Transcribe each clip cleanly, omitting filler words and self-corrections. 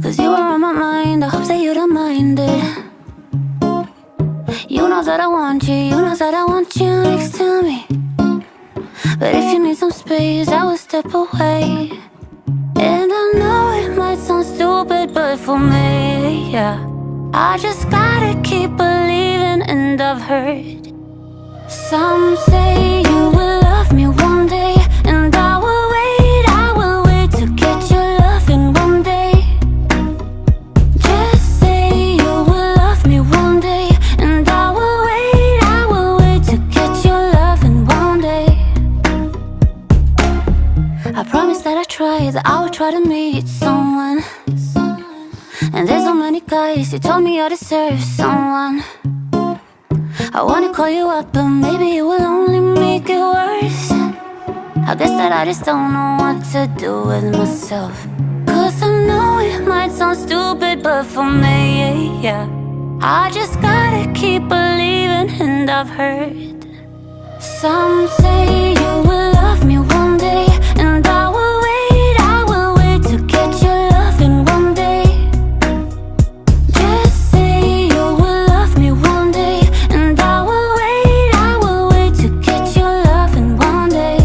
'cause you are on my mind. I hope that you don't mind it. You know that I want you, you know that I want you next to me. But if you need some space, I will step away. And I know it might sound stupid, but for me, yeah, I just gotta keep believing. And I've heard some say you will love me one day, and I will wait to get your loving one day. Just say you will love me one day, and I will wait to get your loving one day. I promise that that I would try to meet someone. And there's so many guys, you told me I deserve someone. I wanna call you up, but maybe it will only make it worse. I guess that I just don't know what to do with myself. 'Cause I know it might sound stupid, but for me, yeah, I just gotta keep believing. And I've heard some say you will love me one day, and I will wait to get your loving one day. Just say you will love me one day, and I will wait to get your loving one day.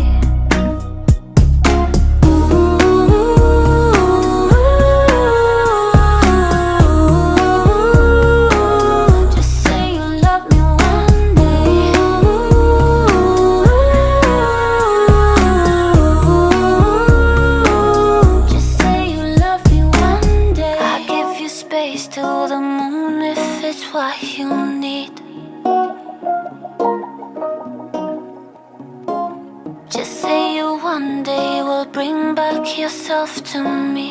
Just say you love me one day. Just say you love me one day. I give you space to the moon if it's what you need. Just say you one day will bring back yourself to me.